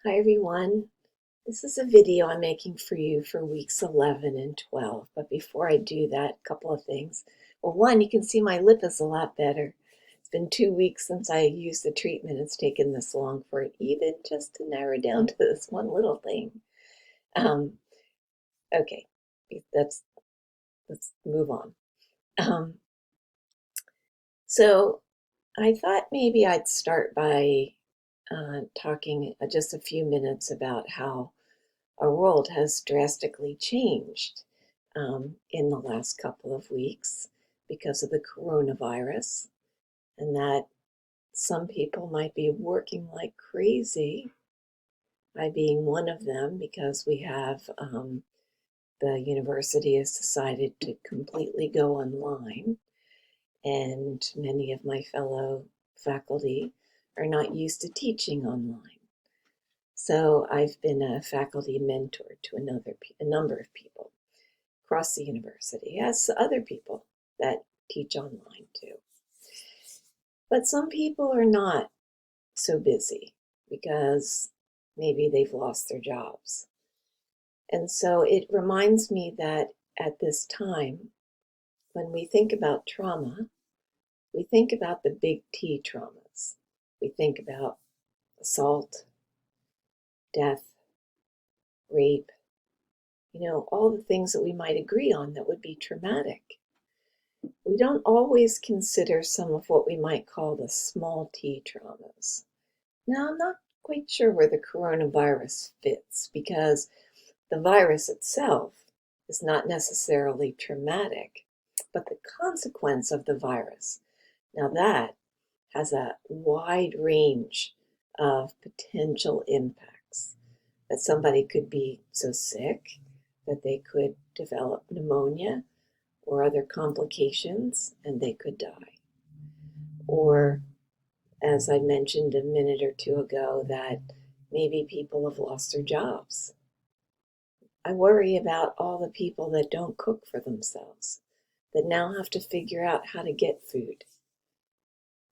Hi everyone. This is a video I'm making for you for weeks 11 and 12. But before I do that, a couple of things. Well, one, you can see my lip is a lot better. It's been 2 weeks since I used the treatment. It's taken this long for it even just to narrow down to this one little thing. Um, okay, that's let's move on. Um, so I thought maybe I'd start by talking just a few minutes about how our world has drastically changed in the last couple of weeks because of the coronavirus, and that some people might be working like crazy, I being one of them, because we have the university has decided to completely go online, and many of my fellow faculty are not used to teaching online. So I've been a faculty mentor to a number of people across the university, as other people that teach online too. But some people are not so busy because maybe they've lost their jobs. And so it reminds me that at this time, when we think about trauma, we think about the big T traumas. We think about assault, death, rape, all the things that we might agree on that would be traumatic. We don't always consider some of what we might call the small t traumas. Now, I'm not quite sure where the coronavirus fits because the virus itself is not necessarily traumatic, but the consequence of the virus. Now, that has a wide range of potential impacts. That somebody could be so sick that they could develop pneumonia or other complications and they could die. Or, as I mentioned a minute or two ago, that maybe people have lost their jobs. I worry about all the people that don't cook for themselves, that now have to figure out how to get food.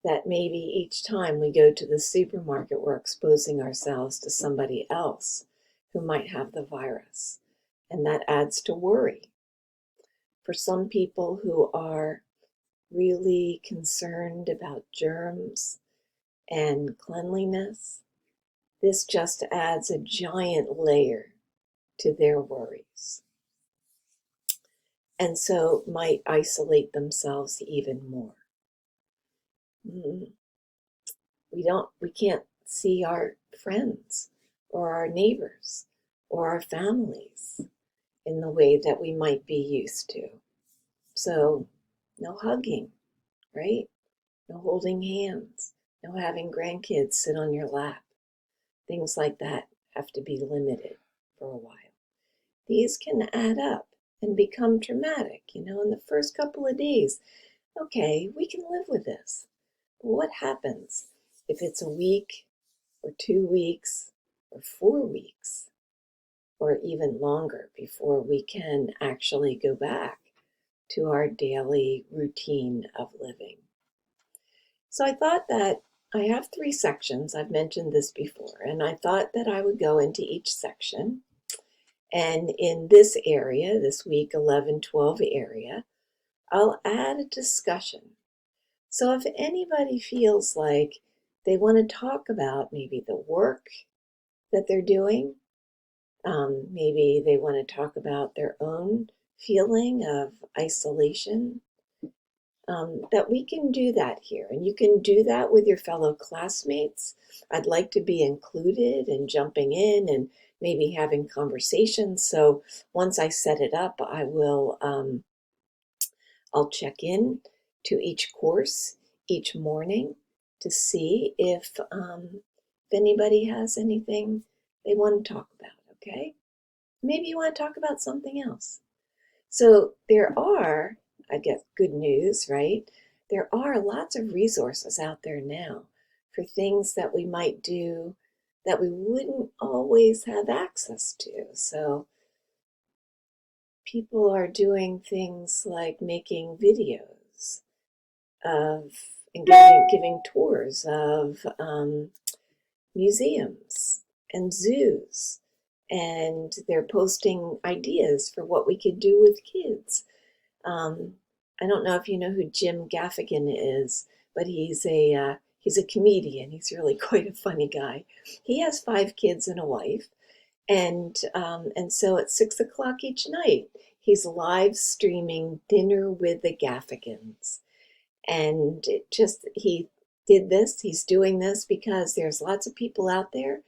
That maybe each time we go to the supermarket, we're exposing ourselves to somebody else who might have the virus. And that adds to worry. For some people who are really concerned about germs and cleanliness, this just adds a giant layer to their worries, and so might isolate themselves even more. Mm, we can't see our friends or our neighbors or our families in the way that we might be used to. So no hugging, right? No holding hands, no having grandkids sit on your lap. Things like that have to be limited for a while. These can add up and become traumatic, in the first couple of days. Okay, we can live with this. But what happens if it's a week or 2 weeks or 4 weeks or even longer before we can actually go back to our daily routine of living? So I thought that I have 3 sections. I've mentioned this before, and I thought that I would go into each section. And in this area, this week 11, 12 area, I'll add a discussion. So if anybody feels like they want to talk about maybe the work that they're doing, maybe they want to talk about their own feeling of isolation, that we can do that here. And you can do that with your fellow classmates. I'd like to be included and jumping in and maybe having conversations. So once I set it up, I'll check in to each course each morning to see if anybody has anything they want to talk about, okay? Maybe you want to talk about something else. So there are, I guess, good news, right? There are lots of resources out there now for things that we might do that we wouldn't always have access to. So people are doing things like making videos of and giving tours of museums and zoos. And they're posting ideas for what we could do with kids. I don't know if you know who Jim Gaffigan is, but he's a comedian. He's really quite a funny guy. He has 5 kids and a wife, and so at 6 o'clock each night, he's live streaming Dinner with the Gaffigans. And he did this, he's doing this because there's lots of people out there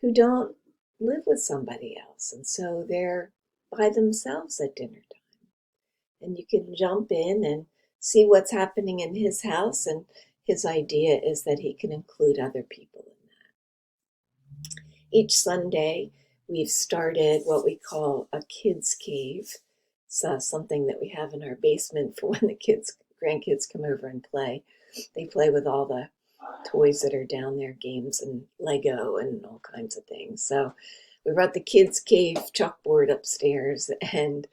who don't live with somebody else. And so they're by themselves at dinner time. And you can jump in and see what's happening in his house. And his idea is that he can include other people in that. Each Sunday, we've started what we call a kids' cave. It's something that we have in our basement for when the grandkids come over and play. They play with all the toys that are down there, games and Lego and all kinds of things. So we brought the kids' cave chalkboard upstairs, and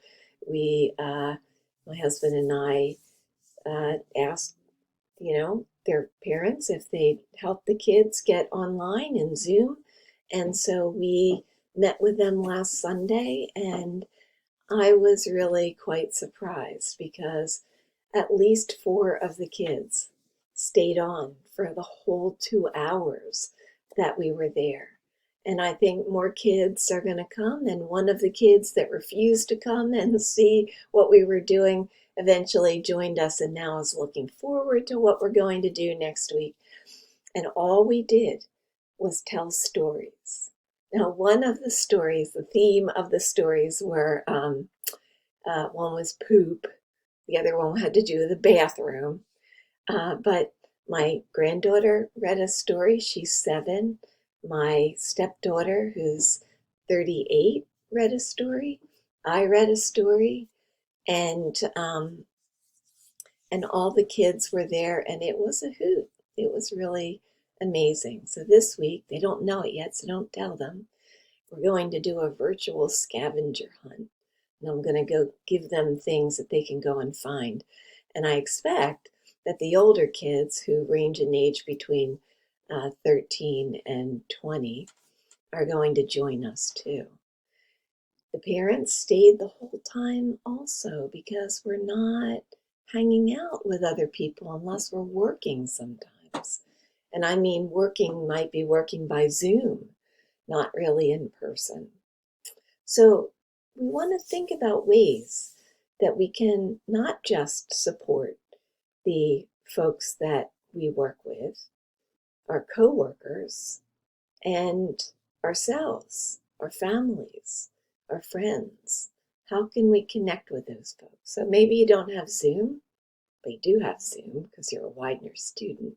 my husband and I, asked, their parents if they'd help the kids get online in Zoom. And so we met with them last Sunday, and I was really quite surprised because at least 4 of the kids stayed on for the whole 2 hours that we were there. And I think more kids are going to come. And one of the kids that refused to come and see what we were doing eventually joined us and now is looking forward to what we're going to do next week. And all we did was tell stories. Now, one of the stories, the theme of the stories were one was poop, the other one had to do with the bathroom. But my granddaughter read a story. She's 7. My stepdaughter, who's 38, read a story. I read a story, and all the kids were there, and it was a hoot. It was really amazing. So this week, they don't know it yet, so don't tell them. We're going to do a virtual scavenger hunt, and I'm going to go give them things that they can go and find. And I expect that the older kids, who range in age between 13 and 20, are going to join us too. The parents stayed the whole time also because we're not hanging out with other people unless we're working sometimes. And I mean, working might be working by Zoom, not really in person. So we want to think about ways that we can not just support the folks that we work with, our coworkers, and ourselves, our families, our friends. How can we connect with those folks? So maybe you don't have Zoom, but you do have Zoom because you're a Widener student.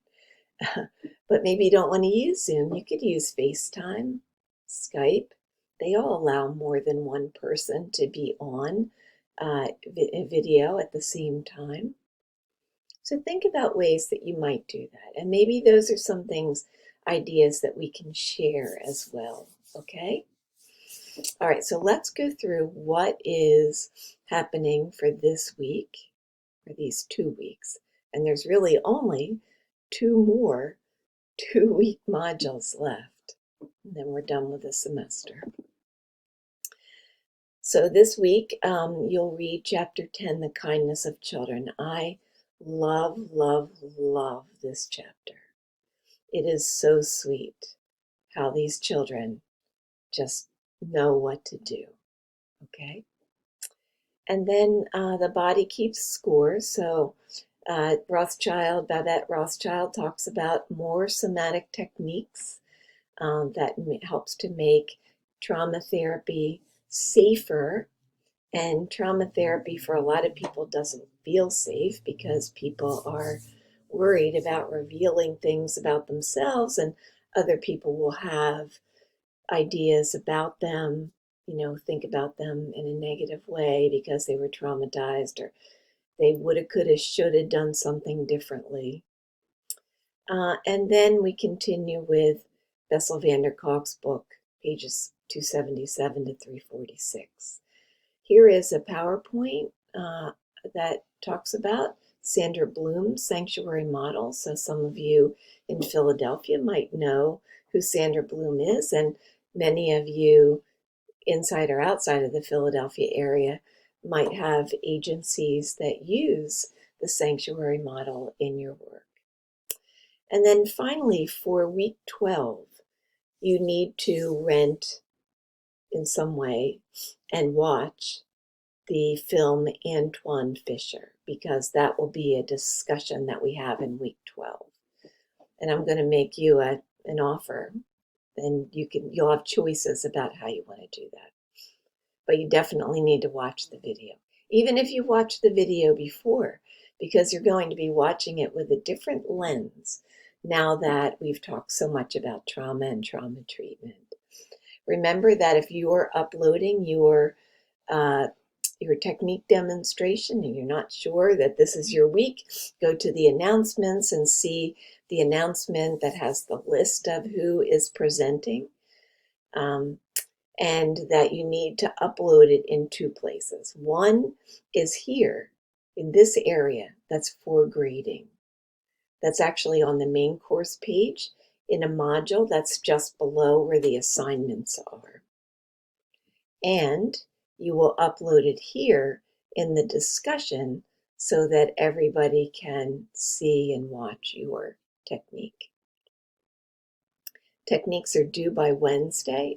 But maybe you don't want to use Zoom. You could use FaceTime, Skype. They all allow more than one person to be on video at the same time. So think about ways that you might do that. And maybe those are some things, ideas that we can share as well. Okay? All right, so let's go through what is happening for this week, for these 2 weeks. And there's really only 2 more 2-week modules left. And then we're done with the semester. So this week, you'll read chapter 10, The Kindness of Children. I love, love, love this chapter. It is so sweet how these children just know what to do, okay? And then the body keeps score. So Babette Rothschild talks about more somatic techniques that helps to make trauma therapy safer. And trauma therapy for a lot of people doesn't feel safe because people are worried about revealing things about themselves, and other people will have ideas about them, think about them in a negative way because they were traumatized or they woulda, coulda, shoulda done something differently. And then we continue with Bessel van der Kolk's book, pages 277 to 346. Here is a PowerPoint that talks about Sandra Bloom's sanctuary model. So some of you in Philadelphia might know who Sandra Bloom is. And Many of you, inside or outside of the Philadelphia area, might have agencies that use the sanctuary model in your work. And then finally, for week 12, you need to rent in some way and watch the film Antwon Fisher, because that will be a discussion that we have in week 12. And I'm going to make you an offer, and you'll have choices about how you want to do that. But you definitely need to watch the video, even if you watched the video before, because you're going to be watching it with a different lens now that we've talked so much about trauma and trauma treatment. Remember that if you're uploading your technique demonstration and you're not sure that this is your week, go to the announcements and see the announcement that has the list of who is presenting, and that you need to upload it in two places. One is here in this area that's for grading. That's actually on the main course page in a module that's just below where the assignments are. And you will upload it here in the discussion so that everybody can see and watch your technique. Techniques are due by Thursday,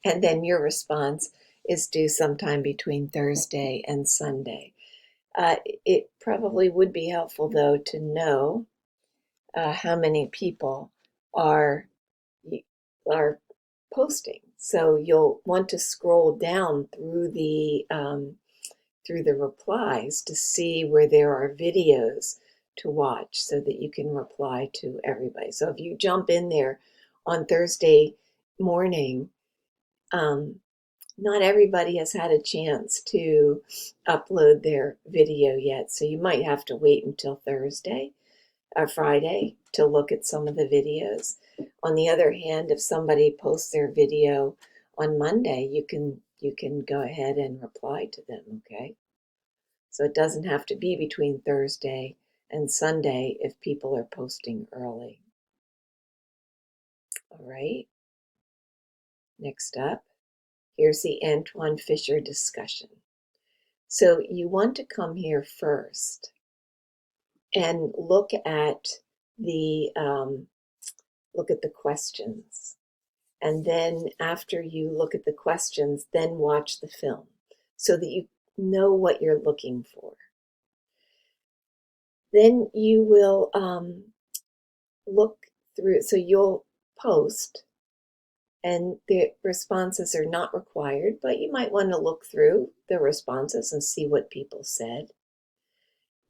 and then your response is due sometime between Thursday and Sunday. It probably would be helpful, though, to know how many people are posting. So you'll want to scroll down through the replies to see where there are videos to watch so that you can reply to everybody. So if you jump in there on Thursday morning, not everybody has had a chance to upload their video yet. So you might have to wait until Thursday or Friday to look at some of the videos. On the other hand, if somebody posts their video on Monday, you can go ahead and reply to them, okay? So it doesn't have to be between Thursday and Sunday if people are posting early. All right. Next up, here's the Antwon Fisher discussion. So you want to come here first and look at the questions. And then after you look at the questions, then watch the film so that you know what you're looking for. Then you will look through, so you'll post, and the responses are not required, but you might want to look through the responses and see what people said.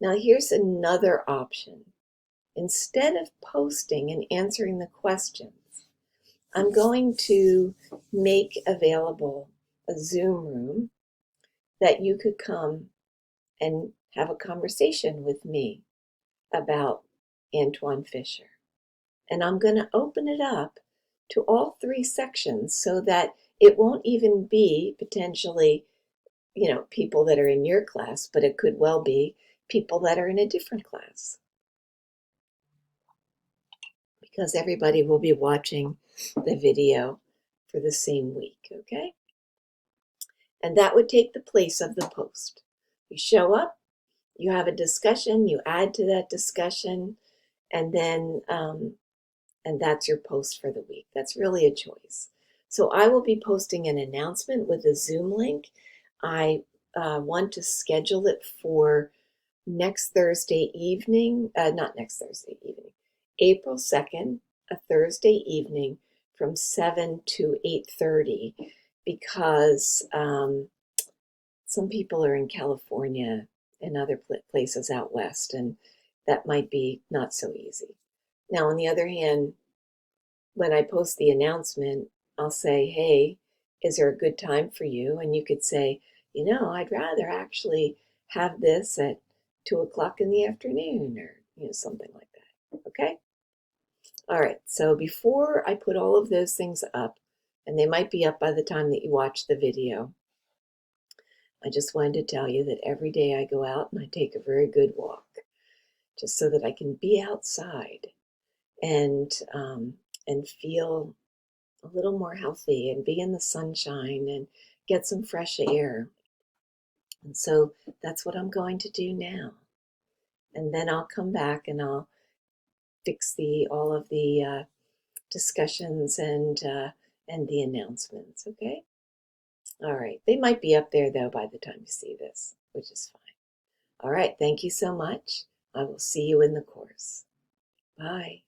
Now here's another option. Instead of posting and answering the questions, I'm going to make available a Zoom room that you could come and have a conversation with me about Antwon Fisher. And I'm going to open it up to all three sections so that it won't even be potentially, people that are in your class, but it could well be people that are in a different class, because everybody will be watching the video for the same week, okay? And that would take the place of the post. You show up, you have a discussion, you add to that discussion, and then and that's your post for the week. That's really a choice. So I will be posting an announcement with a Zoom link. I want to schedule it for next Thursday evening, not next Thursday evening, April 2nd, a Thursday evening from 7 to 8:30, because some people are in California and other places out west, and that might be not so easy. Now, on the other hand, when I post the announcement, I'll say, hey, is there a good time for you? And you could say, I'd rather actually have this at 2:00 in the afternoon, or something like that. Okay? All right. So before I put all of those things up, and they might be up by the time that you watch the video, I just wanted to tell you that every day I go out and I take a very good walk, just so that I can be outside and and feel a little more healthy and be in the sunshine and get some fresh air. And so that's what I'm going to do now. And then I'll come back and I'll fix the all of the discussions and the announcements. Okay. All right. They might be up there though by the time you see this, which is fine. All right. Thank you so much. I will see you in the course. Bye.